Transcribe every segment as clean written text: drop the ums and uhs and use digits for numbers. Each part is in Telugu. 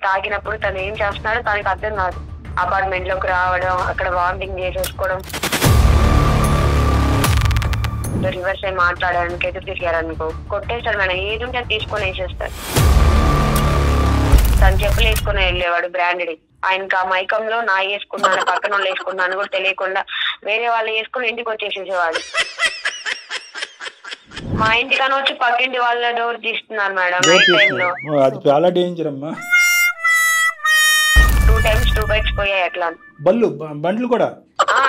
తాగినప్పుడు తను ఏం చేస్తున్నాడో తనకి అర్థం కాదు. అపార్ట్మెంట్ లోకి రావడం, అక్కడ వామిటింగ్ చేసేసుకోవడం, రివర్స్ అయి మాట్లాడడానికి ఎదురు తిరిగారనుకో కొట్టేస్తాడు మేడం. ఏది ఉంటే అది తీసుకొని వేసేస్తాడు. తను చెప్పులు వేసుకుని వెళ్ళేవాడు బ్రాండెడ్. ఆయనకి ఆ మైకంలో నా వేసుకున్నాను, పక్కన వాళ్ళు వేసుకున్నాను కూడా తెలియకుండా వేరే వాళ్ళు వేసుకుని ఇంటికి వచ్చేసేసేవాడు. మా ఇంటికని వచ్చి పక్కింటి వాళ్ళ డోర్ తీస్తున్నారు మేడం నైట్ టైంలో. అది చాలా డేంజర్ అమ్మా. 2 times 2 bikes పోయాయి అట్లా. బండ్లు కూడా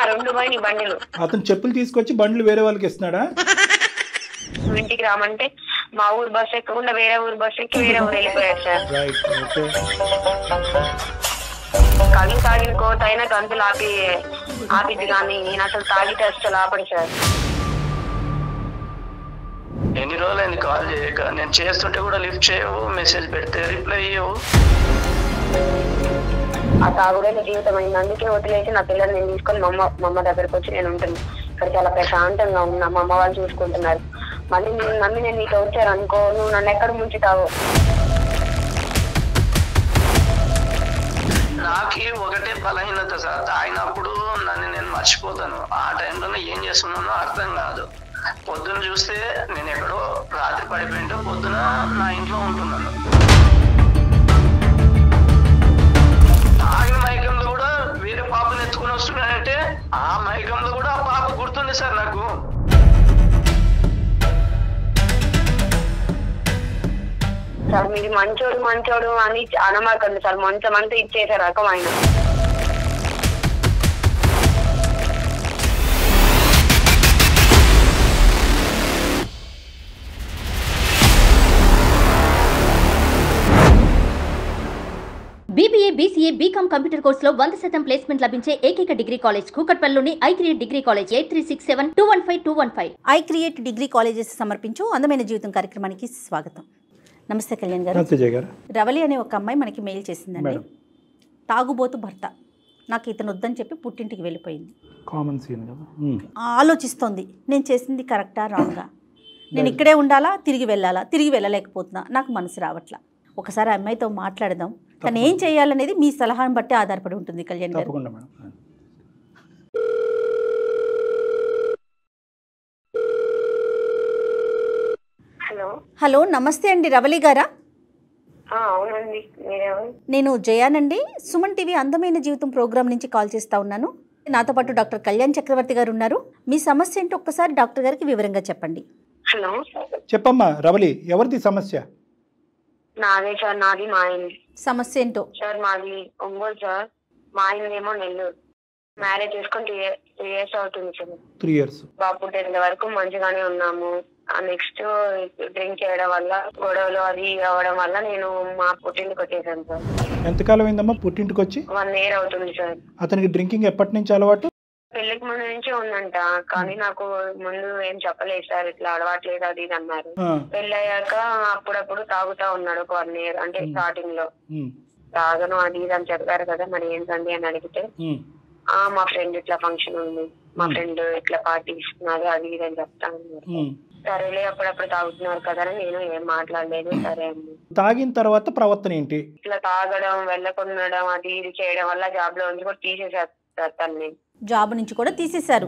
2 పోయినాయి బండిలు. అతను చెప్పులు తీసుకొచ్చి బండ్లు వేరే వాళ్ళకి ఇస్తున్నాడా? ఇంటికి రామంటే మా ఊరు బస్సు ఎక్కకుండా వేరే ఊరు బస్సు ఎక్కి వేరే ఊరు వెళ్ళిపోయాడు సార్. కళ్ళు తాగిన కోత అయినా గంతులు ఆపిద్ది కానీ నేను అసలు తాగితే అసలు ఆపడు సార్. ఎన్ని రోజులైంది కాల్ చేయక? నేను చేస్తుంటే కూడా లిఫ్ట్ చేయవు, మెసేజ్ పెడితే రిప్లై ఇవ్వవు. ఆ తాగుడే జీవితం అయింది. అందుకే వదిలేసి నా పిల్లలు నేను తీసుకొని మా అమ్మ దగ్గరకు వచ్చి నేను ఉంటుంది. ఇక్కడ చాలా ప్రశాంతంగా ఉన్నా, మా అమ్మ వాళ్ళు చూసుకుంటున్నారు. మళ్ళీ మమ్మీ నేను నీకు వచ్చారు అనుకో, నువ్వు నన్ను ఎక్కడ ముంచుతావు? నాకు ఒకటే బలహీనత సార్, తాగినప్పుడు నన్ను నేను మర్చిపోతాను. ఆ టైంలో ఏం చేస్తున్నానో అర్థం కాదు. పొద్దున చూస్తే నేను ఎక్కడో రాత్రి పడిపోయింటో పొద్దున నా ఇంట్లో ఉంటున్నాను. తాగిన మైకంలో కూడా వేరే పాపను ఎత్తుకుని వస్తున్నానంటే ఆ మైకంలో కూడా ఆ పాప గుర్తుంది సార్ నాకు. సార్ మీరు మంచోడు అని అనమాకండి సార్. మంచం అంతా ఇచ్చేసే రకం ఆయన. BBA, BCA, BCom కంప్యూటర్ కోర్సులో 100% ప్లేస్మెంట్ లభించే ఏకైక డిగ్రీ కాలేజ్ కూకట్పల్లిలోని iCreate degree college. 8367215215. ICreate degree colleges సమర్పించు అందమైన జీవితం కార్యక్రమానికి స్వాగతం. నమస్తే కళ్యాణ్ గారు. రవలి అనే ఒక అమ్మాయి మనకి మెయిల్ చేసిందండి. తాగుబోతు భర్త నాకు ఇతను వద్దని చెప్పి పుట్టింటికి వెళ్ళిపోయింది. కామన్ సీన్ కదా. ఆలోచిస్తోంది, నేను చేసింది కరెక్టా రాంగా, నేను ఇక్కడే ఉండాలా తిరిగి వెళ్ళాలా, తిరిగి వెళ్ళలేకపోతున్నా, నాకు మనసు రావట్లా. ఒకసారి అమ్మాయితో మాట్లాడదాం. తను ఏం చేయాలనేది మీ సలహాను బట్టి ఆధారపడి ఉంటుంది కళ్యాణ్ గారు. హలో నమస్తే అండి, రవలి గారా? అవునండి. నేను జయానండి, సుమన్ టీవీ అందమైన జీవితం ప్రోగ్రామ్ నుంచి కాల్ చేస్తా ఉన్నాను. నాతో పాటు డాక్టర్ కళ్యాణ్ చక్రవర్తి గారు ఉన్నారు. మీ సమస్య ఏంటో ఒక్కసారి డాక్టర్ గారికి వివరంగా చెప్పండి. హలో చెప్పమ్మా రవలి, ఎవరిది సమస్య? నాదే సార్, నాది మా ఆయన. సమస్య ఏంటో సార్ మాది ఒంగోలు సార్, మా ఆయనదేమో నెల్లూరు. మ్యారేజ్ చేసుకొని 3 years అవుతుంది సార్. 3 years. బాబు పుట్టేంత వరకు మంచిగానే ఉన్నాము. నెక్స్ట్ డ్రింక్ చేయడం వల్ల గొడవలు అది అవడం వల్ల నేను మా పుట్టింటికి వచ్చేసాను సార్. ఎంతకాలం అయిందమ్మా పుట్టింటికి వచ్చి? 1 year అవుతుంది సార్. అతనికి డ్రింకింగ్ ఎప్పటి నుంచి అలవాటు? పెళ్లికి ముందు నుంచే ఉందంట, కానీ నాకు ముందు ఏం చెప్పలేదు సార్, ఇట్లా అలవాట్లేదు అది ఇది అన్నారు. పెళ్ళయ్యాక అప్పుడప్పుడు తాగుతా ఉన్నాడు ఒక 1 year, అంటే స్టార్టింగ్ లో తాగను అది ఇది అని చెప్పారు కదా, మరి ఏంటండి అని అడిగితే మా ఫ్రెండ్ ఇట్లా ఫంక్షన్ ఉంది, మా ఫ్రెండ్ ఇట్లా పార్టీ ఇస్తున్నారు అది ఇది అని చెప్తా ఉన్నారు. సరేలే అప్పుడప్పుడు తాగుతున్నారు కదా అని నేను ఏం మాట్లాడలేదు. సరే అండి. తాగిన తర్వాత ప్రవర్తన ఏంటి? ఇట్లా తాగడం, వెళ్ళకుండడం అది ఇది చేయడం వల్ల జాబ్ లో నుంచి కూడా తీసేసారు తన్ని. జాబ్ నుంచి కూడా తీసేశారు.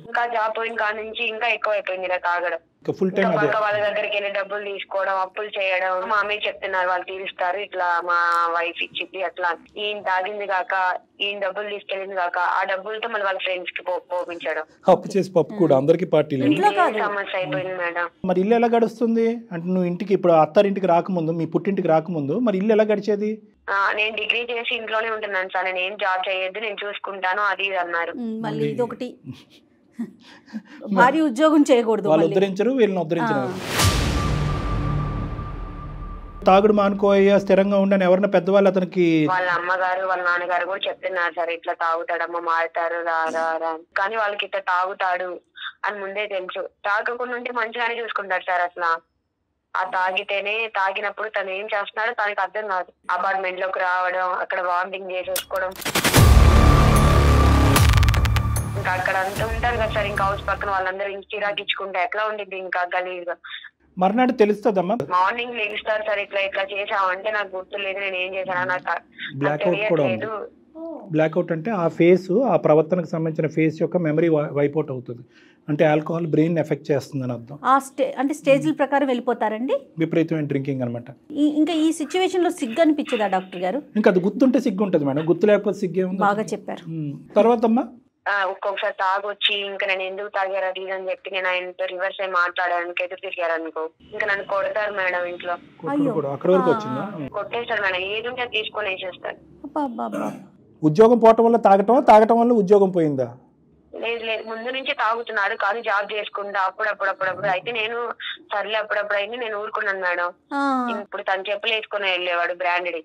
ఇంకా జాబ్ పోయిన కాడ నుంచి ఇంకా ఎక్కువ అయిపోయింది ఇలా తాగడం. పక్క వాళ్ళ దగ్గరికి వెళ్ళి డబ్బులు తీసుకోవడం, అప్పులు చేయడం. మా అమ్మకి చెప్తున్నారు వాళ్ళు తీరుస్తారు, ఇట్లా మా వైఫ్ ఇచ్చింది అట్లా. ఈయన తాగింది కాక, ఈయన డబ్బులు తీసుకెళ్ళింది కాక, ఆ డబ్బులతో మళ్ళీ వాళ్ళ ఫ్రెండ్స్ కి పోపించడం. అప్పు చేసి పప్పు కూడా అందరికి పార్టీలు. సమస్య అయిపోయింది మేడం. మరి ఇల్లు ఎలా గడుస్తుంది? అంటే నువ్వు ఇంటికి ఇప్పుడు అత్తారింటికి రాకముందు, మీ పుట్టింటికి రాకముందు మరి ఇల్లు ఎలా గడిచేది? నేను డిగ్రీ చేసి ఇంట్లోనే ఉంటున్నాను సార్, నేను ఏం జాబ్ చేయొద్దు, నేను చూసుకుంటాను అది ఇది అన్నారు. మళ్ళీ ఇదొకటి, భారీ ఉద్యోగం చేయకూడదు. వాళ్ళు ఉద్ధరించరు, వీళ్ళని ఉద్ధరించరు. తాగుడు మానుకోయ్యా, స్థిరంగా ఉండని ఎవరన్నా పెద్దవాళ్ళు అతనికి? వాళ్ళ అమ్మగారు వాళ్ళ నాన్నగారు కూడా చెప్తున్నారు సార్, ఇట్లా తాగుతాడమ్మా మారుతారు రా కానీ వాళ్ళకి ఇట్లా తాగుతాడు అని ముందే తెలుసు. తాగకుండా ఉంటే మంచిగానే చూసుకుంటారు సార్. అసలు ఆ తాగినప్పుడు తను ఏం చేస్తున్నాడో తనకి అర్థం కాదు. అపార్ట్మెంట్ లోకి రావడం, అక్కడ వామిటింగ్ చేసేసుకోవడం, ఇంకా అక్కడ అంతా ఉంటారు కదా సార్, ఇంకా హౌస్ పక్కన వాళ్ళందరూ చిరాకిచ్చుకుంటే ఎట్లా ఉండిద్ది ఇంకా గలీజ్గా. మర్నాడు తెలుస్తుందమ్మా. మార్నింగ్ లెగిస్తారు సార్, ఇట్లా ఇట్లా చేసావంటే నాకు గుర్తులేదు, నేను ఏం చేశాను నాకు బ్లాక్అవుట్ కూడా ఉంది. బ్లాక్అవుట్ అంటే ఆ ఫేస్, ఆ ప్రవర్తనకు సంబంధించిన ఫేస్ యొక్క మెమరీ వైపౌట్ అవుతుంది. అంటే ఆల్కహాల్ బ్రెయిన్ ఎఫెక్ట్ చేస్తుందని అర్థం. అంటే స్టేజ్ల ప్రకారం వెళ్ళిపోతారండి, విపరీతమైన డ్రింకింగ్ అనమాట. ఇంకా ఈ సిచ్యువేషన్ లో సిగ్గు అనిపించదా డాక్టర్ గారు? ఇంకా అది గుర్తుంటే సిగ్గు ఉంటుంది మేడం, గుర్తు లేకపోతే సిగ్గే ఉంది. బాగా చెప్పారు. తర్వాత అమ్మా ఒక్కొక్కసారి తాగొచ్చి ఇంకా నేను ఎందుకు తాగారు అది అని చెప్పి నేను ఆయనతో రివర్స్ అయి మాట్లాడడానికి ఎదురు తిరిగారు అనుకో, ఇంకా నన్ను కొడతారు మేడం ఇంట్లో. అక్కడ వరకు వచ్చిందా? కొట్టేస్తారు మేడం, ఏది ఉంటే తీసుకొని వేసేస్తారు. ఉద్యోగం పోవటం వల్ల తాగటం వల్ల ఉద్యోగం పోయిందా? లేదు లేదు, ముందు నుంచి తాగుతున్నాడు కానీ జాబ్ చేసుకుంటా అప్పుడప్పుడు అయితే నేను సర్లే అప్పుడప్పుడు అయితే నేను ఊరుకున్నాను మేడం. ఇప్పుడు తను చెప్పులు వేసుకుని వెళ్ళేవాడు బ్రాండెడ్,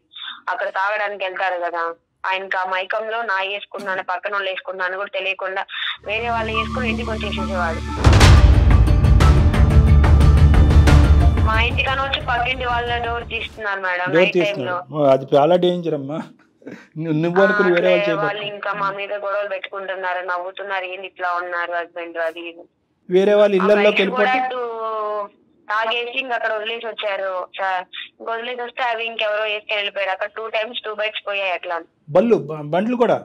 అక్కడ తాగడానికి వెళ్తారు కదా, ఆయనకి ఆ మైకంలో నా వేసుకున్నాను పక్కన వాళ్ళు వేసుకున్నాను కూడా తెలియకుండా వేరే వాళ్ళు వేసుకుని ఇంటికి వచ్చేసేసేవాడు. మా ఇంటికని వచ్చి పక్కింటి వాళ్ళ డోర్ తీస్తున్నారు మేడం నైట్ టైమ్ లో. అది చాలా డేంజర్ అమ్మా. వాళ్ళు ఇంకా మా మీద గొడవలు పెట్టుకుంటున్నారు, నవ్వుతున్నారు, ఏంది ఇట్లా ఉన్నారు హస్బెండ్ అది వేరే వాళ్ళు ఇళ్ళల్లోకి తాగేసి ఇంకా అక్కడ వదిలేసి వచ్చారు. వదిలేసి వస్తే అవి ఇంకెవరో వేసుకొని వెళ్ళిపోయారు. అక్కడ 2 times 2 bites పోయాయి. అట్లా బండ్లు కూడా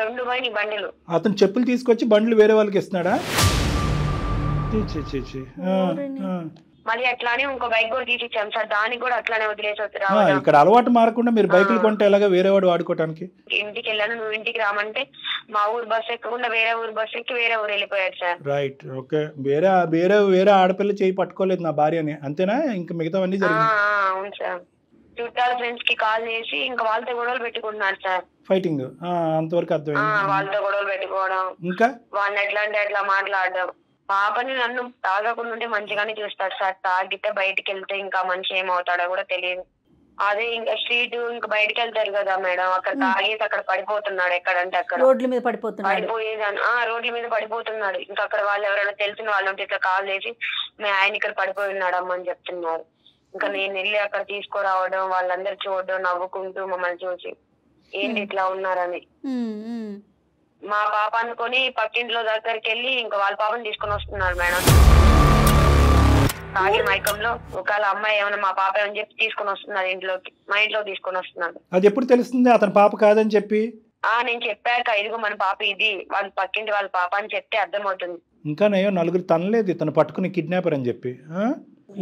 2 పోయినాయి బండిలు. అతను చెప్పులు తీసుకొచ్చి బండ్లు వేరే వాళ్ళకి ఇస్తున్నాడా? మళ్ళీ అట్లానే ఇంకో బైక్ కూడా తీసి ఇచ్చాం సార్, దానికి కూడా అట్లానే వదిలేసి వచ్చారు. ఇక్కడ అలవాటు మారకుండా మీరు బైకులు కొంటే ఎలాగా వేరే వాడు వాడుకోవడానికి? ఇంటికి వెళ్ళాను, నువ్వు ఇంటికి రామంటే మా ఊరు బస్సు ఎక్కకుండా వేరే ఊరు బస్సు ఎక్కి వేరే ఊరు వెళ్ళిపోయాడు సార్. Right, okay. వేరే ఆడపిల్ల చేయి పట్టుకోలేదు నా భార్యని, అంతేనా? ఇంకా మిగతావన్నీ జరిగింది. అవును సార్, చుట్టాల ఫ్రెండ్స్ కి కాల్ చేసి ఇంకా వాళ్ళతో గొడవలు పెట్టుకుంటున్నారు సార్. ఫైటింగ్ అంతవరకు అర్థమైంది. వాళ్ళతో గొడవలు పెట్టుకోవడం, ఇంకా వాళ్ళని ఎట్లా అంటే అట్లా మాట్లాడడం. పాపని నన్ను తాగకుండా ఉంటే మంచిగానే చూస్తాడు సార్, తాగితే బయటికి వెళ్తే ఇంకా మనిషి ఏమవుతాడో కూడా తెలియదు. అదే ఇంకా స్ట్రీట్ ఇంకా బయటకు వెళ్తారు కదా మేడం, అక్కడ తాగేసి అక్కడ పడిపోతున్నాడు, ఎక్కడంటే అక్కడ రోడ్ల మీద పడిపోతున్నాడు. రోడ్ల మీద పడిపోతున్నాడు. ఇంకా అక్కడ వాళ్ళు ఎవరైనా తెలిసిన వాళ్ళు ఉంటే ఇట్లా కాల్ చేసి మేము ఆయన ఇక్కడ పడిపోయి ఉన్నాడు అమ్మ అని చెప్తున్నారు. ఇంకా నేను వెళ్ళి అక్కడ తీసుకురావడం, వాళ్ళందరూ చూడడం, నవ్వుకుంటూ మమ్మల్ని చూసి ఏంటి ఇట్లా ఉన్నారని. మా పాప అనుకుని పక్కింట్లో దగ్గరికి వెళ్ళి ఇంకా వాళ్ళ పాపని తీసుకొని వస్తున్నారు మేడం. తాగి మైకంలో ఒకవేళ అమ్మాయి ఏమైనా మా పాప అని చెప్పి తీసుకొని వస్తున్నారు ఇంట్లోకి, మా ఇంట్లో తీసుకొని వస్తున్నారు. అది ఎప్పుడు తెలుస్తుంది అతని పాప కాదని చెప్పి? నేను చెప్పాక ఇదిగో మన పాప ఇది, వాళ్ళ పక్కింటి వాళ్ళ పాప అని చెప్తే అర్థమవుతుంది. ఇంకా నయ్యో నలుగురు తనలేదు ఇతను పట్టుకుని కిడ్నాపర్ అని చెప్పి.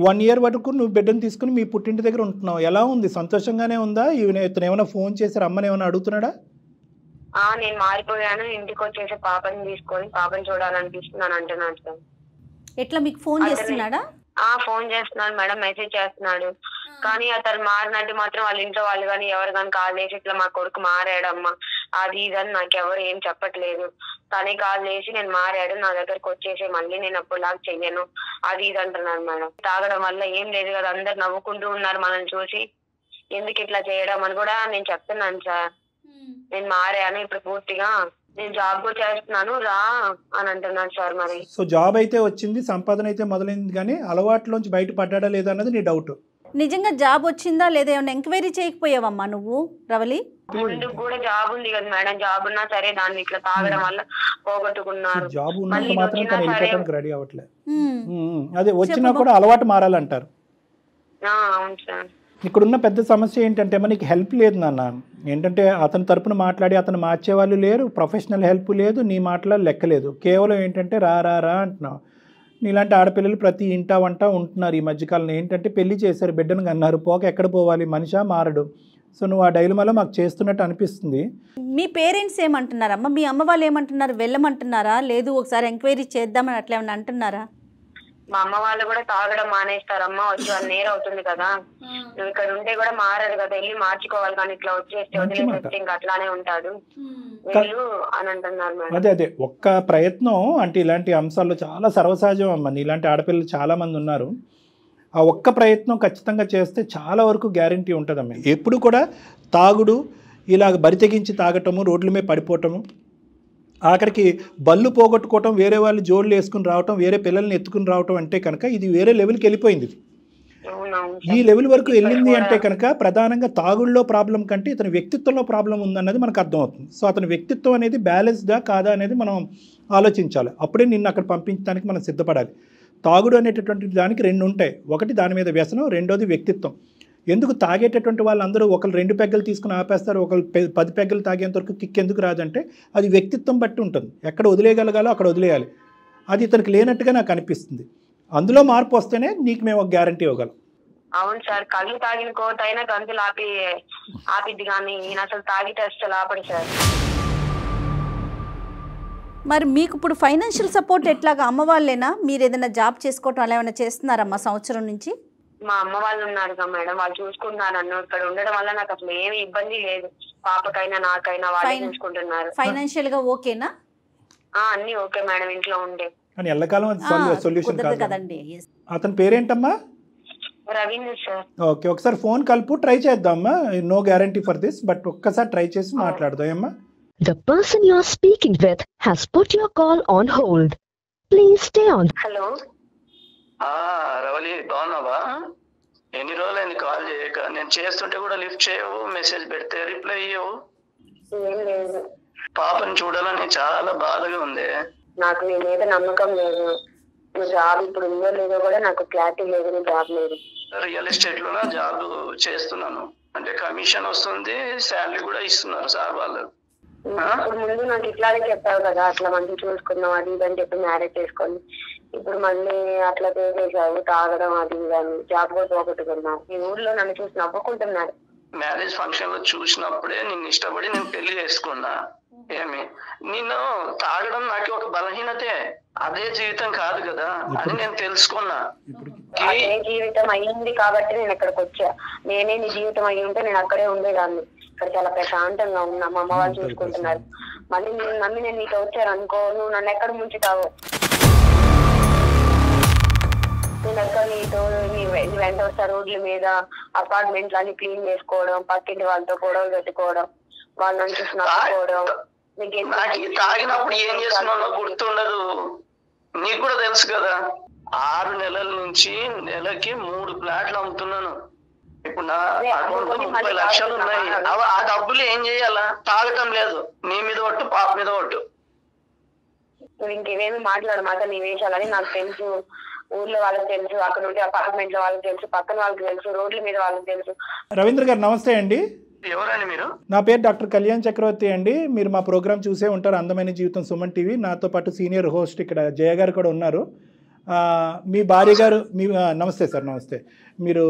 1 year వరకు నువ్వు బిడ్డను తీసుకుని మీ పుట్టింటి దగ్గర ఉంటున్నావు. ఎలా ఉంది? సంతోషంగానే ఉందా? ఇతను ఏమైనా ఫోన్ చేసి రమ్మని ఏమైనా అడుగుతున్నాడా? నేను మారిపోయాను, ఇంటికి వచ్చేసి పాపని తీసుకొని పాపని చూడాలనిపిస్తున్నాను అంటున్నాడు సార్. ఎట్లా మీకు ఫోన్ చేస్తున్నాడా? ఫోన్ చేస్తున్నాడు మేడం, మెసేజ్ చేస్తున్నాడు. కానీ అతను మారినట్టు మాత్రం వాళ్ళ ఇంట్లో వాళ్ళు కానీ ఎవరు కానీ కాల్ చేసి ఇట్లా మా కొడుకు మారాడమ్మా అది ఇదని నాకు ఎవరు ఏం చెప్పట్లేదు. తనే కాల్ చేసి నేను మారాడు, నా దగ్గరకు వచ్చేసి మళ్ళీ నేను అప్పుడులాగా చెయ్యను అది ఇది అంటున్నాను మేడం. తాగడం వల్ల ఏం లేదు కదా, అందరు నవ్వుకుంటూ ఉన్నారు మనల్ని చూసి, ఎందుకు ఇట్లా చేయడం అని కూడా నేను చెప్తున్నాను సార్. నేను మారాను, ఇప్పుడు పూర్తిగా నేను జాబ్ కూడా చేస్తున్నాను రా అని అంటున్నాను సార్. మరి సో జాబ్ అయితే వచ్చింది, సంపాదన అయితే మొదలైంది, కానీ అలవాట్లోంచి బయట పడ్డా లేదా అన్నది నీ డౌట్. నిజంగా జాబ్ వచ్చిందా లేదా ఏమైనా ఎంక్వైరీ చేయకపోయావమ్మా నువ్వు రవలి? ముందు కూడా జాబ్ ఉంది కదా మేడం, జాబ్ ఉన్నా సరే దాన్ని ఇట్లా తాగడం వల్ల పోగొట్టుకున్నారు. జాబ్ ఉన్నంత మాత్రం తను వెళ్ళిపోవడానికి రెడీ అవ్వట్లేదు. అదే వచ్చినా కూడా అలవాటు మారాలంటారు. అవును సార్. ఇక్కడున్న పెద్ద సమస్య ఏంటంటే మనకి హెల్ప్ లేదు నాన్న. ఏంటంటే అతని తరపున మాట్లాడి అతను మార్చేవాళ్ళు లేరు, ప్రొఫెషనల్ హెల్ప్ లేదు, నీ మాటలో లెక్కలేదు. కేవలం ఏంటంటే రా రా రా అంటున్నావు. నీలాంటి ఆడపిల్లలు ప్రతి ఇంటా వంట ఉంటున్నారు ఈ మధ్యకాలంలో. ఏంటంటే పెళ్లి చేశారు, బిడ్డను కన్నారు, పోక ఎక్కడ పోవాలి, మనిషా మారడు. సో నువ్వు ఆ డైలమాలో మాకు చేస్తున్నట్టు అనిపిస్తుంది. మీ పేరెంట్స్ ఏమంటున్నారమ్మా? మీ అమ్మ వాళ్ళు ఏమంటున్నారు? వెళ్ళమంటున్నారా? లేదు ఒకసారి ఎంక్వైరీ చేద్దామని అట్లా ఏమన్నా అంటున్నారా? మా అమ్మ వాళ్ళు కూడా తాగడం మానేస్తారమ్మా, వచ్చి 1 year అవుతుంది కదా, నువ్వు ఇక్కడ ఉంటే కూడా మారదు కదా, వెళ్ళి మార్చుకోవాలి, కానీ ఇట్లా వచ్చేస్తే వదిలేస్తే ఇంకా అట్లానే ఉంటాడు వెళ్ళు అని అంటున్నారు మేడం. అదే ఒక్క ప్రయత్నం అంటే ఇలాంటి అంశాల్లో చాలా సర్వసహజం అమ్మ. ఇలాంటి ఆడపిల్లలు చాలా మంది ఉన్నారు. ఆ ఒక్క ప్రయత్నం ఖచ్చితంగా చేస్తే చాలా వరకు గ్యారంటీ ఉంటుందమ్మ. ఎప్పుడు కూడా తాగుడు ఇలాగ బరి తెగించి తాగటము, రోడ్ల మీద పడిపోవటము, ఆఖరికి బళ్ళు పోగొట్టుకోవటం, వేరే వాళ్ళు జోళ్ళు వేసుకుని రావటం, వేరే పిల్లల్ని ఎత్తుకుని రావటం అంటే కనుక ఇది వేరే లెవెల్కి వెళ్ళిపోయింది. ఈ లెవెల్ వరకు వెళ్ళింది అంటే కనుక ప్రధానంగా తాగుళ్ళలో ప్రాబ్లం కంటే ఇతని వ్యక్తిత్వంలో ప్రాబ్లం ఉందన్నది మనకు అర్థమవుతుంది. సో అతని వ్యక్తిత్వం అనేది బ్యాలెన్స్డా కాదా అనేది మనం ఆలోచించాలి. అప్పుడే నిన్ను అక్కడ పంపించడానికి మనం సిద్ధపడాలి. తాగుడు అనేటటువంటి దానికి 2 ఉంటాయి. ఒకటి దాని మీద వ్యసనం, రెండోది వ్యక్తిత్వం. ఎందుకు తాగేటటువంటి వాళ్ళందరూ ఒకరు 2 పెగ్గలు తీసుకుని ఆపేస్తారు, ఒకరు 10 పెగ్గలు తాగేంత వరకు కిక్ ఎందుకు రాదంటే అది వ్యక్తిత్వం బట్టి ఉంటుంది. ఎక్కడ వదిలేయగలగాలో అక్కడ వదిలేయాలి. అది ఇతనికి లేనట్టుగా నాకు అనిపిస్తుంది. అందులో మార్పు వస్తేనే నీకు మేము ఒక గ్యారంటీ ఇవ్వగలం. అవును సార్, కళ్ళు తాగిన కోతైనా గంతులు ఆపిద్ది కానీ ఈయన అసలు తాగితే అసలు ఆపడు సార్. మరి మీకు ఇప్పుడు ఫైనాన్షియల్ సపోర్ట్ ఎట్లాగా? అమ్మ వాళ్ళేనా? మీరు ఏదైనా జాబ్ చేసుకోవటం అలా ఏమైనా చేస్తున్నారమ్మా సంవత్సరం నుంచి? మా అమ్మ వాళ్ళు ఉన్నారు కదా మేడం, వాళ్ళు చూసుకుంటున్నారు నన్ను. ఇక్కడ ఉండడం వల్ల నాకు అసలు ఏమి ఇబ్బంది లేదు. పాపకైనా నాకైనా వాళ్ళే చూసుకుంటున్నారు. ఫైనాన్షియల్ గా ఓకేనా? అన్ని ఓకే మేడం, ఇంట్లో ఉండే. కానీ ఎల్లకాలం సొల్యూషన్ కాదు కదండి. అతని పేరేంటమ్మా? రవీంద్ర సార్. ఓకే, ఒకసారి ఫోన్ కలుపు, ట్రై చేద్దామా. No guarantee for this, but ఒక్కసారి ట్రై చేసి మాట్లాడదాం అమ్మా. The person you are speaking with has put your call on hold. Please stay on. Hello Ravali, బాగున్నావా? ఎన్ని రోజులైంది కాల్ చేయక? నేను చేస్తుంటే కూడా లిఫ్ట్ చేయవు, మెసేజ్ పెడితే రిప్లై ఇవ్వవు. ఏం లేదు. పాపని చూడాలని చాలా బాధగా ఉంది. నాకు నీ మీద నమ్మకం లేదు. నువ్వు జాబ్ ఇప్పుడు ఉందో లేదో కూడా నాకు క్లారిటీ లేదు. నీ జాబ్ లేదు. రియల్ ఎస్టేట్ లో జాబ్ చేస్తున్నాను, అంటే కమిషన్ వస్తుంది, శాలరీ కూడా ఇస్తున్నారు సార్ వాళ్ళు. ఇప్పుడు ముందు నాకు ఇట్లానే చెప్పావు కదా, అట్లా మంచి చూసుకున్నావు అది ఇది అని చెప్పి మ్యారేజ్ చేసుకొని, ఇప్పుడు మళ్ళీ అట్లా చేసేసావు, తాగడం అది ఇది అని, జాబ్ కూడా పోగొట్టుకున్నావు. ఈ ఊర్లో నన్ను చూసి నవ్వుకుంటున్నారు. మ్యారేజ్ ఫంక్షన్ లో చూసినప్పుడే నిన్ను ఇష్టపడి నేను పెళ్లి చేసుకున్నా. ఏమి నిన్ను తాగడం నాకు ఒక బలహీనతే, అదే జీవితం కాదు కదా అని నేను తెలుసుకున్నా. అదే జీవితం అయ్యింది కాబట్టి నేను ఇక్కడికి వచ్చా. నేనే నీ జీవితం అయ్యి ఉంటే నేను అక్కడే ఉండేదాన్ని. ఇక్కడ చాలా ప్రశాంతంగా ఉన్నా, మా అమ్మ వాళ్ళు చూసుకుంటున్నారు. మళ్ళీ నేను నమ్మి నేను నీతో వచ్చాను అనుకో, నువ్వు నన్ను ఎక్కడ ముంచుతావు? నేను ఎక్కడ నీతో వెంట వస్తా, రోడ్ల మీద అపార్ట్మెంట్లు అన్ని క్లీన్ చేసుకోవడం, పక్కింటి వాళ్ళతో గొడవలు పెట్టుకోవడం, వాళ్ళు నన్ను చూసి నవ్వుకోవడం. తాగినప్పుడు ఏం చేస్తున్నానో గుర్తుండదు, నీకు కూడా తెలుసు కదా. 6 నెలల నుంచి నెలకి 3 ప్లాట్లు అమ్ముతున్నాను. ఇప్పుడు నా అకౌంట్ 30 లక్షలు ఉన్నాయి. ఆ డబ్బులు ఏం చేయాలా? తాగటం లేదు. నీ మీద ఒట్టు, పాప మీద ఒట్టు. నువ్వు ఇంకేమేమి మాట్లాడమాట నీ వేషాలని నాకు తెలుసు. ఊర్లో వాళ్ళకి తెలుసు, అక్కడ ఉండే అపార్ట్మెంట్ లో వాళ్ళకి తెలుసు, పక్కన వాళ్ళకి తెలుసు, రోడ్ల మీద వాళ్ళకి తెలుసు. రవీంద్ర గారు నమస్తే అండి. ఎవరండి మీరు? నా పేరు డాక్టర్ కళ్యాణ్ చక్రవర్తి అండి. మీరు మా ప్రోగ్రామ్ చూసే ఉంటారు, అందమైన జీవితం సుమన్ టీవీ. నాతో పాటు సీనియర్ హోస్ట్ ఇక్కడ జయ గారు కూడా ఉన్నారు. మీ భార్య గారు నమస్తే సార్. నమస్తే. మీరు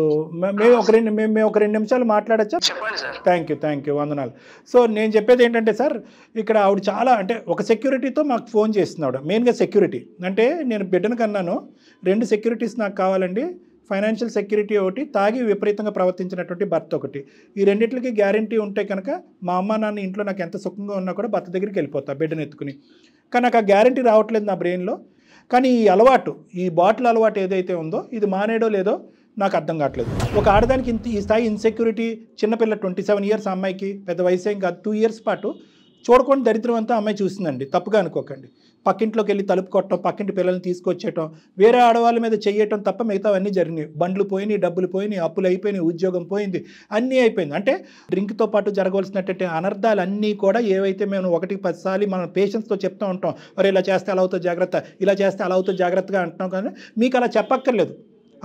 మేము ఒక 2 నిమిషాలు మాట్లాడచ్చా? చెప్పండి సార్. థ్యాంక్ యూ, వందనాలు. సో నేను చెప్పేది ఏంటంటే సార్, ఇక్కడ ఆవిడ చాలా అంటే ఒక సెక్యూరిటీతో మాకు ఫోన్ చేస్తుంది ఆవిడ. మెయిన్గా సెక్యూరిటీ అంటే నేను బిడ్డను కన్నాను, 2 సెక్యూరిటీస్ నాకు కావాలండి. ఫైనాన్షియల్ సెక్యూరిటీ ఒకటి, తాగి విపరీతంగా ప్రవర్తించినటువంటి భర్త ఒకటి. ఈ రెండింటికి గ్యారంటీ ఉంటే కనుక మా అమ్మ నాన్న ఇంట్లో నాకు ఎంత సుఖంగా ఉన్నా కూడా భర్త దగ్గరికి వెళ్ళిపోతా బిడ్డను ఎత్తుకుని. కానీ నాకు ఆ గ్యారంటీ రావట్లేదు నా బ్రెయిన్లో. కానీ ఈ అలవాటు, ఈ బాటిల్ అలవాటు ఏదైతే ఉందో ఇది మానేయడో లేదో నాకు అర్థం కావట్లేదు. ఒక ఆడదానికి ఈ స్థాయి ఇన్సెక్యూరిటీ, చిన్నపిల్ల 27 ఇయర్స్ అమ్మాయికి, పెద్ద వయసు ఏం కాదు, 2 ఇయర్స్ పాటు చూడకుండా దరిద్రం అంతా అమ్మాయి చూసిందండి. తప్పుగా అనుకోకండి. పక్కింట్లోకి వెళ్ళి తలుపు కొట్టడం, పక్కింటి పిల్లల్ని తీసుకొచ్చేయటం, వేరే ఆడవాళ్ళ మీద చెయ్యటం తప్ప మిగతావన్నీ జరిగినాయి. బండ్లు పోయినాయి, డబ్బులు పోయినాయి, అప్పులు అయిపోయినాయి, ఉద్యోగం పోయింది, అన్నీ అయిపోయింది. అంటే డ్రింక్తో పాటు జరగవలసినటువంటి అనర్థాలు అన్నీ కూడా ఏవైతే మేము 1-10 సార్లు మన పేషెంట్స్తో చెప్తూ ఉంటాం, మరి ఇలా చేస్తే అలా అవుతుంది జాగ్రత్త, ఇలా చేస్తే అలా అవుతుంది జాగ్రత్తగా అంటున్నాం. కానీ మీకు అలా చెప్పక్కర్లేదు.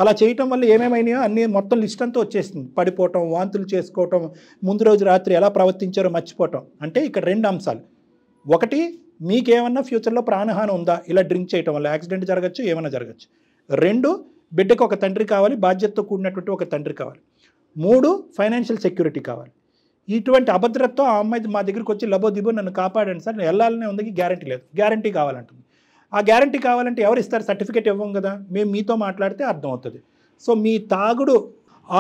అలా చేయటం వల్ల ఏమేమైనాయో అన్నీ మొత్తం లిస్ట్ అంతా వచ్చేసింది. పడిపోవటం, వాంతులు చేసుకోవటం, ముందు రోజు రాత్రి ఎలా ప్రవర్తించారో మర్చిపోవటం. అంటే ఇక్కడ 2 అంశాలు. ఒకటి, మీకేమన్నా ఫ్యూచర్లో ప్రాణహాని ఉందా ఇలా డ్రింక్ చేయటం వల్ల? యాక్సిడెంట్ జరగచ్చు, ఏమైనా జరగచ్చు. 2, బిడ్డకు ఒక తండ్రి కావాలి, బాధ్యతతో కూడినటువంటి ఒక తండ్రి కావాలి. 3, ఫైనాన్షియల్ సెక్యూరిటీ కావాలి. ఇటువంటి అభద్రతతో ఆ అమ్మాయి మా దగ్గరికి వచ్చి లబో దిబో నన్ను కాపాడండి సార్, వెళ్ళాలనే ఉంది, గ్యారంటీ లేదు. గ్యారంటీ కావాలంటుంది. ఆ గ్యారంటీ కావాలంటే ఎవరు ఇస్తారు? సర్టిఫికేట్ ఇవ్వం కదా. మేము మీతో మాట్లాడితే అర్థమవుతుంది. సో మీ తాగుడు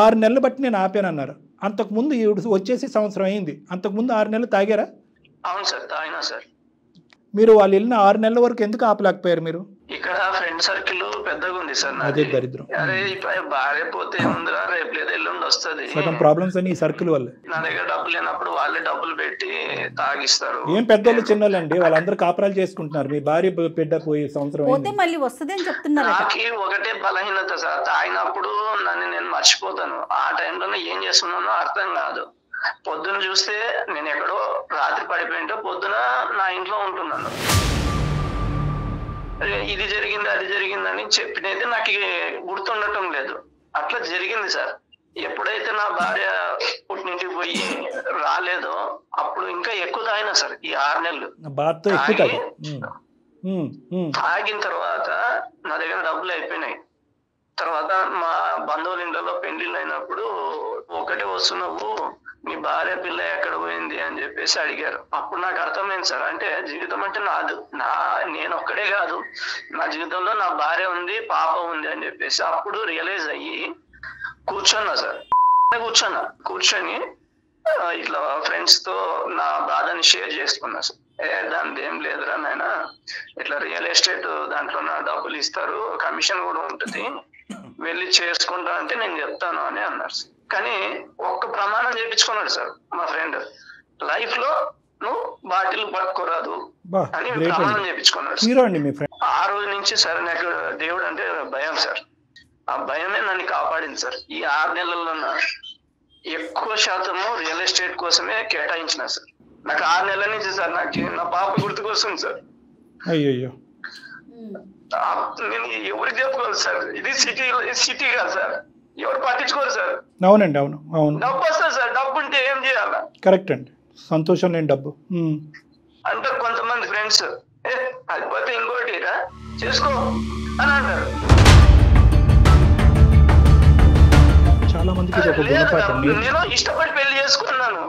6 నెలలు బట్టి నేను ఆపానన్నారు. అంతకుముందు వచ్చేసి సంవత్సరం అయింది. అంతకుముందు 6 నెలలు తాగారా? అవును సార్, తాగినా సార్. మీరు వాళ్ళు వెళ్ళిన 6 నెలల వరకు ఎందుకు ఆపలేకపోయారు మీరు? ఇక్కడ ఫ్రెండ్ సర్కిల్ పెద్దగా ఉంది సార్. అదే దరిద్రం. అరే భార్య పోతే ఉందిరా, రేపు లేదా ఎల్లుండి వస్తుంది. సగం ప్రాబ్లమ్స్ అని ఈ సర్కిల్ వల్ల. నా దగ్గర డబ్బులు లేనప్పుడు వాళ్ళే డబ్బులు పెట్టి తాగిస్తారు. ఏం పెద్దోళ్ళు చిన్నోళ్ళు అండి, వాళ్ళందరూ కాపురాలు చేసుకుంటున్నారు. మీ భార్య బిడ్డ పోయి సంవత్సరం పోతే మళ్ళీ వస్తుంది అని చెప్తున్నారు. నాకు ఒకటే బలహీనత సార్, తాగినప్పుడు నన్ను నేను మర్చిపోతాను. ఆ టైంలో ఏం చేస్తున్నానో అర్థం కాదు. పొద్దున చూస్తే నేను ఎక్కడో రాత్రి పడిపోయింటే పొద్దున నా ఇంట్లో ఉంటున్నాను. ఇది జరిగింది అది జరిగిందని చెప్పినైతే నాకు గుర్తుండటం లేదు. అట్లా జరిగింది సార్. ఎప్పుడైతే నా భార్య పుట్టింటికి పోయి రాలేదో అప్పుడు ఇంకా ఎక్కువ తాగినా సార్. ఈ 6 నెలలు తాగిన తర్వాత నా దగ్గర డబ్బులు అయిపోయినాయి. తర్వాత మా బంధువుల ఇంట్లో పెళ్లిళ్ళు అయినప్పుడు ఒకటే వస్తున్నావు, నీ భార్య పిల్ల ఎక్కడ పోయింది అని చెప్పేసి అడిగారు. అప్పుడు నాకు అర్థమైంది సార్, అంటే జీవితం అంటే నేను ఒక్కడే కాదు, నా జీవితంలో నా భార్య ఉంది, పాప ఉంది అని చెప్పేసి అప్పుడు రియలైజ్ అయ్యి కూర్చున్నా సార్. కూర్చొని ఇట్లా ఫ్రెండ్స్ తో నా బాధని షేర్ చేసుకున్నా సార్. దాని ఏం లేదురా నాయన, ఇట్లా రియల్ ఎస్టేట్ దాంట్లో నా డబ్బులు ఇస్తారు, కమిషన్ కూడా ఉంటుంది, వెళ్ళి చేసుకుంటా అంటే నేను చెప్తాను అని అన్నారు సార్. కానీ ఒక్క ప్రమాణం చేయించుకున్నాడు సార్ మా ఫ్రెండ్, లైఫ్ లో నువ్వు బాటిల్ పట్టుకోరాదు అని ప్రమాణం చేయించుకున్నాడు. ఆ రోజు నుంచి సార్ నాకు దేవుడు అంటే భయం సార్. ఆ భయమే నన్ను కాపాడింది సార్. ఈ 6 నెలల్లో ఎక్కువ శాతము రియల్ ఎస్టేట్ కోసమే కేటాయించిన సార్. నాకు 6 నెలల నుంచి సార్ నాకు నా పాప గుర్తుకొస్తుంది సార్. అయ్యో, నేను ఎవరికి చెప్పుకోవాలి సార్, ఇది సిటీ కాదు సార్, ఎవరు పట్టించుకోరు సార్. అవునండి, అవును అవును. డబ్బు వస్తుంది సార్, డబ్బు ఉంటే ఏం చేయాలా? కరెక్ట్ అండి, సంతోషం లేని డబ్బు అంటారు కొంతమంది ఫ్రెండ్స్, అది పోతే ఇంకోటి చేసుకో అని అంటారు. చాలా మందికి నేను ఇష్టపడి పెళ్లి చేసుకున్నాను.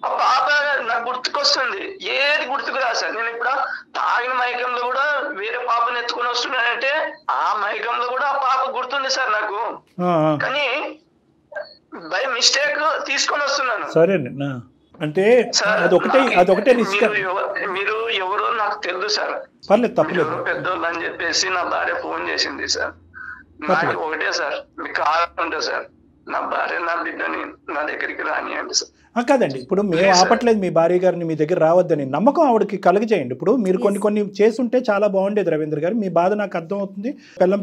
ఆ పాప నాకు గుర్తుకొస్తుంది, ఏది గుర్తుకు రా సార్. నేను ఇప్పుడు తాగిన మైకంలో కూడా వేరే పాపను ఎత్తుకొని వస్తున్నానంటే ఆ మైకంలో కూడా ఆ పాప గుర్తుంది సార్ నాకు. కానీ బై మిస్టేక్ తీసుకొని వస్తున్నాను. సరే అంటే మీరు ఎవరో నాకు తెలుసు సార్, పెద్దోళ్ళు అని చెప్పేసి నా భార్య ఫోన్ చేసింది సార్. నాకు ఒకటే సార్, మీకు కావాలంటే సార్ నా భార్య నా బిడ్డని నా దగ్గరికి రానియండి సార్. కాదండి, ఇప్పుడు మేము ఆపట్లేదు మీ భార్య గారిని మీ దగ్గర రావద్దని, నమ్మకం ఆవిడకి కలుగజేయండి. ఇప్పుడు మీరు కొన్ని చేస్తుంటే చాలా బాగుండేది రవీంద్ర గారు, మీ బాధ నాకు అర్థమవుతుంది.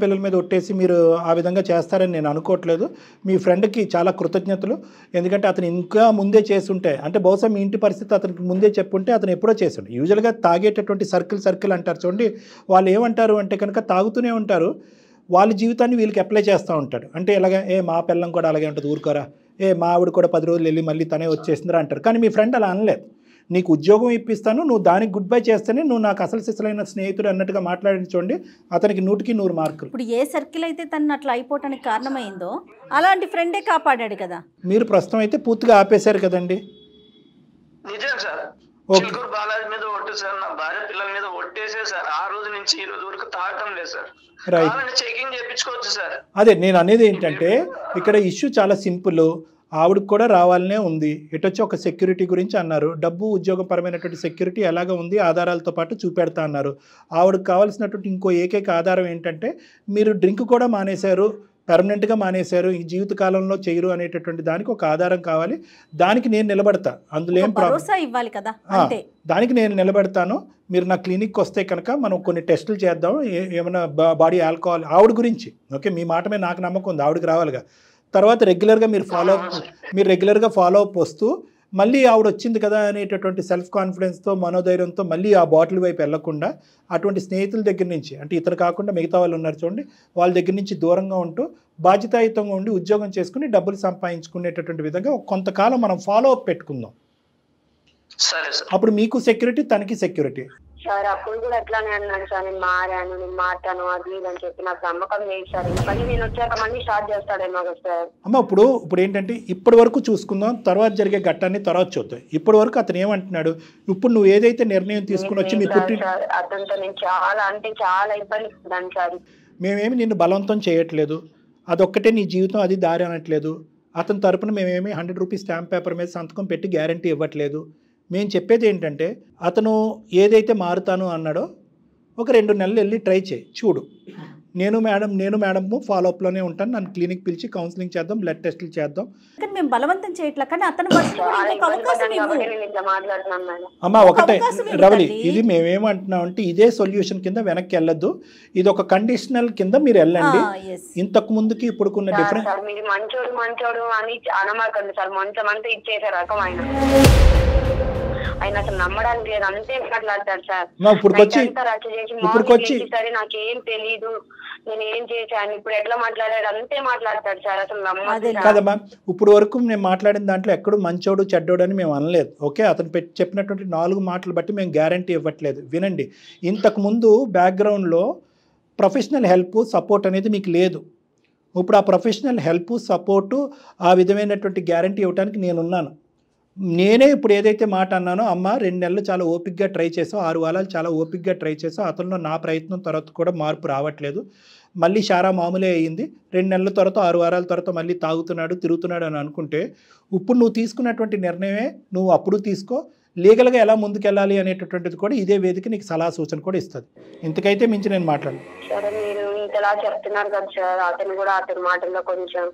పిల్లల మీద ఒట్టేసి మీరు ఆ విధంగా చేస్తారని నేను అనుకోవట్లేదు. మీ ఫ్రెండ్కి చాలా కృతజ్ఞతలు, ఎందుకంటే అతను ఇంకా ముందే చేస్తుంటే, అంటే బహుశా మీ ఇంటి పరిస్థితి అతనికి ముందే చెప్పుంటే అతను ఎప్పుడో చేస్తుండే. యూజువల్గా తాగేటటువంటి సర్కిల్ అంటారు చూడండి, వాళ్ళు ఏమంటారు అంటే కనుక తాగుతూనే ఉంటారు, వాళ్ళ జీవితాన్ని వీళ్ళకి అప్లై చేస్తూ ఉంటాడు. అంటే ఇలాగే మా పిల్లం కూడా అలాగే ఉంటుంది, ఊరుకోరా, మా ఆవిడ కూడా 10 రోజులు వెళ్ళి మళ్ళీ తనే వచ్చేసిందిరా అంటారు. కానీ మీ ఫ్రెండ్ అలా అనలేదు, నీకు ఉద్యోగం ఇప్పిస్తాను, నువ్వు దానికి గుడ్ బై చేస్తేనే నువ్వు నాకు అసలు సిసలైన స్నేహితుడు అన్నట్టుగా మాట్లాడించండి. అతనికి 100కి 100 మార్కులు. ఇప్పుడు ఏ సర్కిల్ అయితే తను అట్లా అయిపోవటానికి కారణమైందో అలాంటి ఫ్రెండే కాపాడాడు కదా. మీరు ప్రస్తుతం అయితే పూర్తిగా ఆపేశారు కదండి. నిజం సార్, చిలుకూరు బాలాజీ మీద ఒట్టు సార్, నా భార్య పిల్లల మీద ఒట్టేసే సార్. ఆ రోజు నుంచి ఈ రోజు వరకు తాగటం లేదు సార్. చెకింగ్ చేయించుకోవచ్చు సార్. అదే నేను అనేది ఏంటంటే ఇక్కడ ఇష్యూ చాలా సింపుల్. ఆవిడకి కూడా రావాలనే ఉంది. ఎటొచ్చి ఒక సెక్యూరిటీ గురించి అన్నారు, డబ్బు ఉద్యోగం పరమైనటువంటి సెక్యూరిటీ ఎలాగ ఉంది ఆధారాలతో పాటు చూపెడతా అన్నారు. ఆవిడకి కావాల్సినటువంటి ఇంకో ఏకైక ఆధారం ఏంటంటే మీరు డ్రింక్ కూడా మానేశారు, పర్మనెంట్గా మానేశారు, ఈ జీవితకాలంలో చేయరు అనేటటువంటి దానికి ఒక ఆధారం కావాలి. దానికి నేను నిలబడతా, అందులో ఏం ప్రాబ్లం ఇవ్వాలి కదా, దానికి నేను నిలబెడతాను. మీరు నా క్లినిక్కి వస్తే కనుక మనం కొన్ని టెస్టులు చేద్దాం, ఏమైనా బాడీ ఆల్కహాల్ ఆవిడ గురించి. ఓకే, మీ మాట మీద నాకు నమ్మకం ఉంది, ఆవిడకి రావాలిగా. తర్వాత రెగ్యులర్గా మీరు రెగ్యులర్గా ఫాలో అప్ వస్తూ మళ్ళీ ఆవిడ వచ్చింది కదా అనేటటువంటి సెల్ఫ్ కాన్ఫిడెన్స్తో మనోధైర్యంతో మళ్ళీ ఆ బాటిల్ వైపు వెళ్లకుండా అటువంటి స్నేహితుల దగ్గర నుంచి, అంటే ఇతను కాకుండా మిగతా వాళ్ళు ఉన్నారు చూడండి, వాళ్ళ దగ్గర నుంచి దూరంగా ఉంటూ బాధ్యతాయుతంగా ఉండి ఉద్యోగం చేసుకుని డబ్బులు సంపాదించుకునేటటువంటి విధంగా కొంతకాలం మనం ఫాలో అప్ పెట్టుకుందాం. అప్పుడు మీకు సెక్యూరిటీ, తనకి సెక్యూరిటీ. సార్ అప్పుడు కూడా అట్లానే అన్నాను సార్, నేను మారాను, నేను మారుతాను, అది ఇది అని చెప్పి నాకు నమ్మకం లేదు సార్. మళ్ళీ నేను వచ్చాక మళ్ళీ స్టార్ట్ చేస్తాడేమో కదా సార్. అమ్మ ఇప్పుడు ఏంటంటే ఇప్పటి వరకు చూసుకుందాం, తర్వాత జరిగే ఘట్టాన్ని తర్వాత చూద్దాం. ఇప్పటి వరకు అతను ఏమంటున్నాడు, ఇప్పుడు నువ్వు ఏదైతే నిర్ణయం తీసుకుని వచ్చి మీరు అతనితో నేను చాలా ఇబ్బంది పడ్డాను సార్. మేమేమి నిన్ను బలవంతం చేయట్లేదు, అదొక్కటే నీ జీవితం, అది దారి అనట్లేదు. అతని తరపున మేమేమి 100 రూపీస్ స్టాంప్ పేపర్ మీద సంతకం పెట్టి గ్యారంటీ ఇవ్వట్లేదు. మేము చెప్పేది ఏంటంటే అతను ఏదైతే మారుతాను అన్నాడో ఒక 2 నెలలు వెళ్ళి ట్రై చేయి, చూడు. నేను మేడము ఫాలోఅప్లోనే ఉంటాను, నన్ను క్లినిక్ పిలిచి కౌన్సిలింగ్ చేద్దాం, బ్లడ్ టెస్టులు చేద్దాం. మేము బలవంతం చేయట్లా, కానీ అతను అమ్మ ఒకటే రవలి, ఇది మేమేమంటున్నాం అంటే ఇదే సొల్యూషన్ కింద వెనక్కి వెళ్ళొద్దు, ఇది ఒక కండిషనల్ కింద మీరు వెళ్ళండి. ఇంతకు ముందుకి ఇప్పుడుకున్న డిఫరెన్స్ మంచోడు అని అనమాకండి సార్, మంచం అంతా ఇచ్చేసే రకం ఆయన. ఆయన అసలు నమ్మడానికి లేదు, అంతే మాట్లాడతాడు సార్. సరే నాకేం తెలీదు, నేను ఏం చేశాను, ఇప్పుడు ఎట్లా మాట్లాడాడు అంతే మాట్లాడతాడు సార్. అసలు నమ్మదు కాదమ్మా. ఇప్పుడు వరకు నేను మాట్లాడిన దాంట్లో ఎక్కడో మంచోడు చెడ్డోడు అని మేము అనలేదు. ఓకే, అతను చెప్పినటువంటి 4 మాటలు బట్టి మేము గ్యారంటీ ఇవ్వట్లేదు. వినండి, ఇంతకుముందు బ్యాక్గ్రౌండ్లో ప్రొఫెషనల్ హెల్ప్ సపోర్ట్ అనేది మీకు లేదు. ఇప్పుడు ఆ ప్రొఫెషనల్ హెల్ప్ సపోర్టు ఆ విధమైనటువంటి గ్యారంటీ ఇవ్వడానికి నేనున్నాను. నేనే ఇప్పుడు ఏదైతే మాట అన్నానో, అమ్మ 2 నెలలు చాలా ఓపిక్గా ట్రై చేసావు, 6 వారాలు చాలా ఓపిక్గా ట్రై చేసావు, అతనిలో నా ప్రయత్నం తర్వాత కూడా మార్పు రావట్లేదు, మళ్ళీ షారా మామూలే అయ్యింది, 2 నెలల తర్వాత 6 వారాల తర్వాత మళ్ళీ తాగుతున్నాడు తిరుగుతున్నాడు అని అనుకుంటే, ఇప్పుడు నువ్వు తీసుకున్నటువంటి నిర్ణయమే నువ్వు అప్పుడు తీసుకో, లీగల్గా ఎలా ముందుకెళ్ళాలి అనేటటువంటిది కూడా ఇదే వేదిక నీకు సలహా సూచన కూడా ఇస్తుంది. ఇంతకైతే మించి నేను మాట్లాడను. సరే, మీరు ఇంతలా చెప్తున్నారు కదా సార్, అతను కూడా అతని మాటల్లో కొంచెం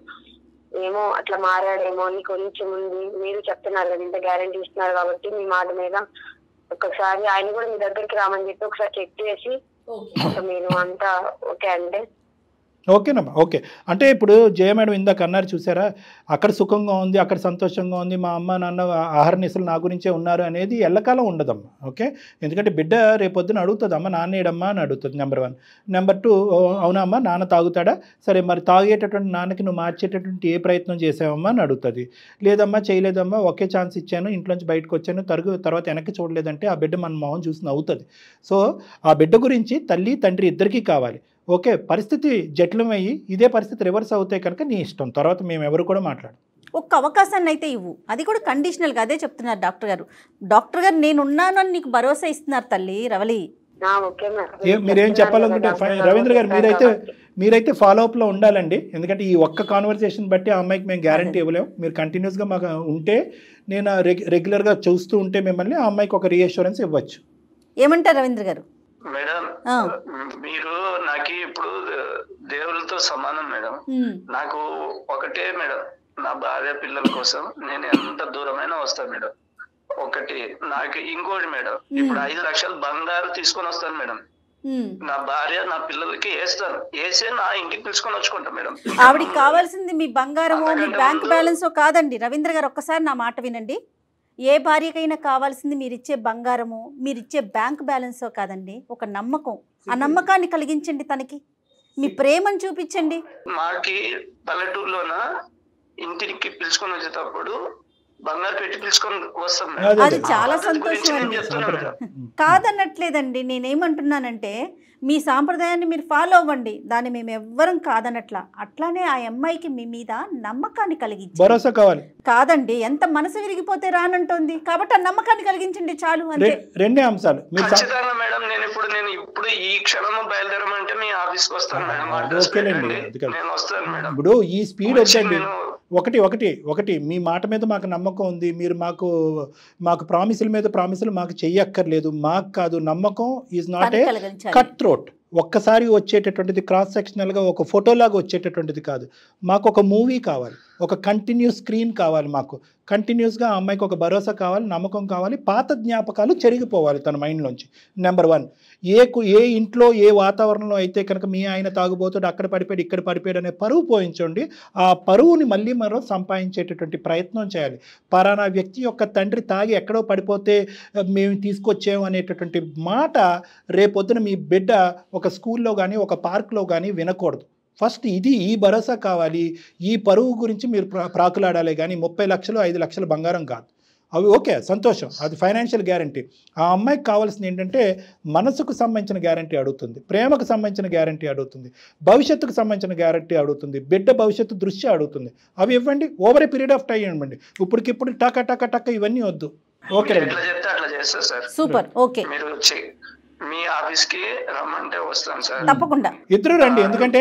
ఏమో అట్లా మారాడేమో అని కొంచెం ఉంది. మీరు చెప్తున్నారు కదా, ఇంత గ్యారంటీ ఇస్తున్నారు కాబట్టి మీ మాట మీద ఒకసారి ఆయన కూడా మీ దగ్గరికి రామని చెప్పి ఒకసారి చెక్ చేసి మీరు అంతా ఓకే అంటే ఓకేనమ్మా. ఓకే అంటే ఇప్పుడు జయ మేడం ఇందాక అన్నారు చూసారా, అక్కడ సుఖంగా ఉంది, అక్కడ సంతోషంగా ఉంది, మా అమ్మ నాన్న ఆహారనిసలు నా గురించే ఉన్నారు అనేది ఎల్లకాలం ఉండదమ్మా. ఓకే, ఎందుకంటే బిడ్డ రేపొద్దున అడుగుతుంది, అమ్మ నాన్న ఏడమ్మా అని అడుగుతుంది. నెంబర్ 1. నెంబర్ 2, అవునా అమ్మ నాన్న తాగుతాడా, సరే మరి తాగేటటువంటి నాన్నకి నువ్వు మార్చేటటువంటి ఏ ప్రయత్నం చేసావమ్మా అని అడుగుతుంది. లేదమ్మా చేయలేదమ్మా, ఒకే ఛాన్స్ ఇచ్చాను, ఇంట్లోంచి బయటకు వచ్చాను, తర్వాత వెనక్కి చూడలేదంటే ఆ బిడ్డ మన మొహం చూసి నవ్వుతుంది. సో ఆ బిడ్డ గురించి తల్లి తండ్రి ఇద్దరికీ కావాలి. ఓకే, పరిస్థితి జటిలమయ్యి ఇదే పరిస్థితి రివర్స్ అవుతాయి కనుక నీ ఇష్టం, తర్వాత మేము ఎవరు కూడా మాట్లాడు. ఒక్క అవకాశాన్ని అయితే ఇవ్వు, అది కూడా కండిషనల్గా. అదే చెప్తున్నారు డాక్టర్ గారు నేనున్నాను అని నీకు భరోసా ఇస్తున్నారు తల్లి రవలి. మీరేం చెప్పాలనుకుంటే రవీంద్ర గారు మీరైతే ఫాలోఅప్లో ఉండాలండి. ఎందుకంటే ఈ ఒక్క కాన్వర్సేషన్ బట్టి ఆ అమ్మాయికి మేము గ్యారంటీ ఇవ్వలేము. మీరు కంటిన్యూస్గా మాకు ఉంటే, నేను రెగ్యులర్గా చూస్తూ ఉంటే మిమ్మల్ని ఆ అమ్మాయికి ఒక రీఅష్యూరెన్స్ ఇవ్వచ్చు. ఏమంటారు రవీంద్ర గారు? మేడం, మీరు నాకు ఇప్పుడు దేవుళ్ళతో సమానం మేడం. నాకు ఒకటే మేడం, నా భార్య పిల్లల కోసం నేను ఎంత దూరమైనా వస్తాను మేడం. ఒకటి నాకు ఇంకోటి మేడం, ఇప్పుడు 5 లక్షలు బంగారు తీసుకొని వస్తాను మేడం. నా భార్య నా పిల్లలకి వేసే నా ఇంటికి పిలుచుకొని వచ్చుకుంటాను మేడం. ఆవిడికి కావాల్సింది మీ బంగారమో మీ బ్యాంక్ బ్యాలెన్సో కాదండి రవీంద్ర గారు, ఒక్కసారి నా మాట వినండి. ఏ భార్యకైనా కావాల్సింది మీరిచ్చే బంగారము, మీరిచ్చే బ్యాంక్ బ్యాలెన్సో కాదండి, ఒక నమ్మకం. ఆ నమ్మకాన్ని కలిగించండి, తనకి మీ ప్రేమను చూపించండి. మాకి పల్లెటూరులోన ఇంటికి పిలుచుకొని వచ్చేటప్పుడు బంగారు పెట్టి పిలుచుకొని వస్తాం. అది చాలా సంతోషం అండి, కాదనట్లేదండి. నేనేమంటున్నానంటే మీ సాంప్రదాయాన్ని మీరు ఫాలో అవ్వండి, దాన్ని మేము ఎవ్వరం కాదనట్లా. అట్లానే ఆ అమ్మాయికి మీ మీద నమ్మకాన్ని కలిగించి, భరోసా కావాలి కాదండి, ఎంత మనసు విరిగిపోతే రానంటుంది కాబట్టి ఆ నమ్మకాన్ని కలిగించండి చాలు, అంతే. 2 అంశాలు ఖచ్చితంగా మేడం. నేను ఇప్పుడు ఈ క్షణం బయలుదేరమంటే మీ ఆఫీస్కి వస్తాను మేడం. నేను వస్తాను మేడం. ఇప్పుడు ఈ స్పీడ్ వచ్చండి. ఒకటి మీ మాట మీద మాకు నమ్మకం ఉంది, మీరు మాకు ప్రామిసుల మీద ప్రామిసులు మాకు చెయ్యక్కర్లేదు. మాకు కాదు, నమ్మకం is not a cut throat. ఒక్కసారి వచ్చేటటువంటిది క్రాస్ సెక్షనల్గా ఒక ఫోటోలాగా వచ్చేటటువంటిది కాదు. మాకు ఒక మూవీ కావాలి, ఒక కంటిన్యూస్ స్క్రీన్ కావాలి. మాకు కంటిన్యూస్గా ఆ అమ్మాయికి ఒక భరోసా కావాలి, నమ్మకం కావాలి, పాత జ్ఞాపకాలు చెరిగిపోవాలి తన మైండ్లోంచి. నెంబర్ 1, ఏ ఇంట్లో ఏ వాతావరణంలో అయితే కనుక మీ ఆయన తాగుబోతాడు, అక్కడ పడిపోయాడు ఇక్కడ పడిపోయాడు అనే పరువు పోయించండి. ఆ పరువుని మళ్ళీ మరో సంపాదించేటటువంటి ప్రయత్నం చేయాలి. పరానా వ్యక్తి యొక్క తండ్రి తాగి ఎక్కడో పడిపోతే మేము తీసుకొచ్చాము అనేటటువంటి మాట రేపొద్దున మీ బిడ్డ ఒక స్కూల్లో కానీ ఒక పార్క్లో కానీ వినకూడదు. ఫస్ట్ ఈ భరోసా కావాలి. ఈ పరువు గురించి మీరు ప్రాకులాడాలి కానీ 30 లక్షలు 5 లక్షలు బంగారం కాదు. అవి ఓకే సంతోషం, అది ఫైనాన్షియల్ గ్యారంటీ. ఆ అమ్మాయికి కావాల్సింది ఏంటంటే మనసుకు సంబంధించిన గ్యారంటీ అడుగుతుంది, ప్రేమకు సంబంధించిన గ్యారంటీ అడుగుతుంది, భవిష్యత్తుకు సంబంధించిన గ్యారంటీ అడుగుతుంది, బిడ్డ భవిష్యత్తు దృష్టి అడుగుతుంది. అవి ఇవ్వండి, over a period of time ఇవ్వండి. ఇప్పటికిప్పుడు టక ఇవన్నీ వద్దు. Okay super. ఓకే, మీ ఆఫీస్ కి రమ్మంటే వస్తాను సార్. తప్పకుండా ఇద్దరు రండి. ఎందుకంటే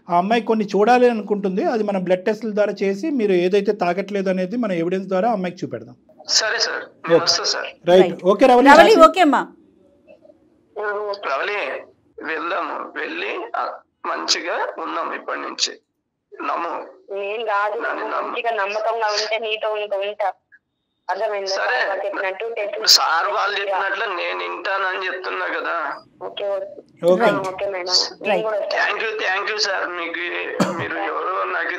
ఆ అమ్మాయి కొన్ని చూడాలి అనుకుంటుంది, అది మనం బ్లడ్ టెస్ట్ల ద్వారా చేసి మీరు ఏదైతే తాగట్లేదు అనేది మన ఎవిడెన్స్ ద్వారా అమ్మాయికి చూపెడదాం. సరే సార్, వస్తా sir. Right. Okay Ravali. Okay అమ్మా, రవలి వెళ్దాము, వెళ్ళి మంచిగా ఉన్నాం ఇప్పటి నుంచి. నేను కాదు, మంచిగా నమ్మకంగా ఉంటే నీతో ఉంటా. సరే, సార్ వాళ్ళు చెప్పినట్లు నేను వింటానని చెప్తున్నా కదా. Thank you sir. మీరు ఎవరు నాకు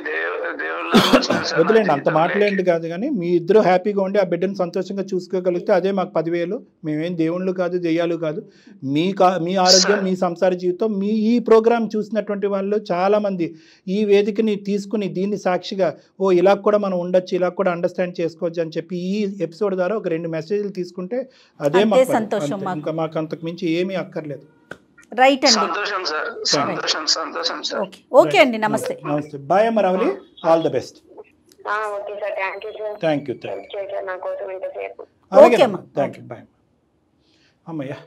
వదిలేండి, అంత మాట్లాడండి కాదు, కానీ మీ ఇద్దరు హ్యాపీగా ఉండి ఆ బిడ్డను సంతోషంగా చూసుకోగలిగితే అదే మాకు 10,000. మేమేం దేవుళ్ళు కాదు, దెయ్యాలు కాదు. మీ ఆరోగ్యం, మీ సంసార జీవితం, మీ ఈ ప్రోగ్రాం చూసినటువంటి వాళ్ళు చాలామంది ఈ వేదికని తీసుకుని దీన్ని సాక్షిగా ఇలా కూడా మనం ఉండొచ్చు, ఇలా కూడా అండర్స్టాండ్ చేసుకోవచ్చు అని చెప్పి ఈ ఎపిసోడ్ ద్వారా ఒక 2 మెసేజ్లు తీసుకుంటే అదే మాకు సంతోషం. ఇంకా మాకు అంతకు మించి ఏమీ అక్కర్లేదు. రైట్ అండి. ఓకే అండి, నమస్తే. నమస్తే. బాయ్ అమ్మ Ravali, all the best. Okay sir, thank you sir. Thank you. నా కోసం ఇంతసేపు. ఓకే అమ్మా, థ్యాంక్ యూ. బాయ్ అమ్మయ్యా.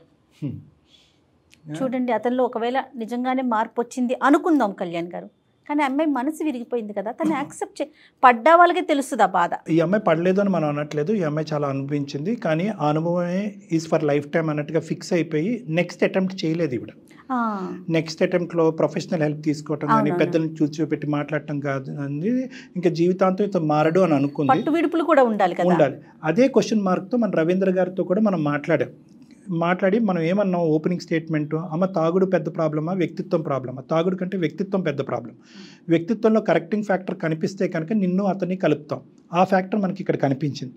చూడండి, అతనిలో ఒకవేళ నిజంగానే మార్పు వచ్చింది అనుకుందాం కళ్యాణ్ గారు, కానీ అమ్మాయి మనసు విరిగిపోయింది కదా, తను యాక్సెప్ట్ పడ్డా వాళ్ళకే తెలుస్తుంది ఆ బాధ. ఈ అమ్మాయి పడలేదు అని మనం అనట్లేదు, ఈ అమ్మాయి చాలా అనుభవించింది, కానీ ఆ అనుభవమే ఈజ్ ఫర్ లైఫ్ టైం అన్నట్టుగా ఫిక్స్ అయిపోయి నెక్స్ట్ అటెంప్ట్ చేయలేదు ఈవిడ. నెక్స్ట్ అటెంప్ట్లో ప్రొఫెషనల్ హెల్ప్ తీసుకోవటం కానీ పెద్దలను చూపెట్టి మాట్లాడటం కాదు అని ఇంకా జీవితాంతం ఇతను మారడు అని అనుకుంది. పట్టు విడుపులు కూడా ఉండాలి. అదే క్వశ్చన్ మార్క్తో మన రవీంద్ర గారితో కూడా మనం మాట్లాడి మనం ఏమన్నాం ఓపెనింగ్ స్టేట్మెంట్, అమ్మ తాగుడు పెద్ద ప్రాబ్లమా, వ్యక్తిత్వం ప్రాబ్లమా? తాగుడు కంటే వ్యక్తిత్వం పెద్ద ప్రాబ్లం. వ్యక్తిత్వంలో కరెక్టింగ్ ఫ్యాక్టర్ కనిపిస్తే కనుక నిన్ను అతన్ని కలుపుతాం. ఆ ఫ్యాక్టర్ మనకి ఇక్కడ కనిపించింది.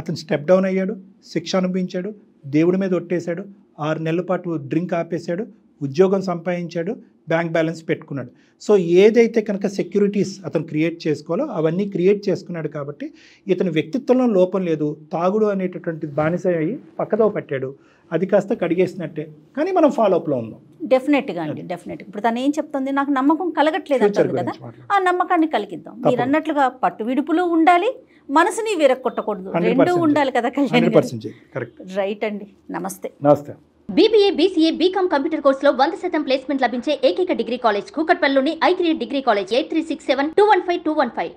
అతను స్టెప్ డౌన్ అయ్యాడు, శిక్ష అనుభవించాడు, దేవుడి మీద ఒట్టేశాడు, 6 నెలల పాటు డ్రింక్ ఆపేశాడు, ఉద్యోగం సంపాదించాడు, బ్యాంక్ బ్యాలెన్స్ పెట్టుకున్నాడు. సో ఏదైతే కనుక సెక్యూరిటీస్ అతను క్రియేట్ చేసుకోవాలో అవన్నీ క్రియేట్ చేసుకున్నాడు. కాబట్టి ఇతని వ్యక్తిత్వంలో లోపం లేదు. తాగుడు అనేటటువంటి బానిస అయ్యి పక్కదో పట్టాడు, అది కాస్త కడిగేసినట్టే. కానీ మనం ఫాలోఅప్లో ఉందాం. డెఫినెట్గా అండి, డెఫినెట్గా. ఇప్పుడు తను ఏం చెప్తుంది, నాకు నమ్మకం కలగట్లేదు అంటారు కదా, ఆ నమ్మకాన్ని కలిగిద్దాం. మీరు అన్నట్లుగా పట్టు విడుపులు ఉండాలి, మనసుని విరక్కొట్టకూడదు, 2 ఉండాలి కదా కళ్యాణ్. రైట్ అండి, నమస్తే. నమస్తే. BBA, BCA, BCom కంప్యూటర్ కోర్సులో 100% ప్లేస్మెంట్ లభించే ఏకైక డిగ్రీ కాలేజ్ కూకట్పల్లిలోని I-Create డిగ్రీ కాలేజ్ 8367215215.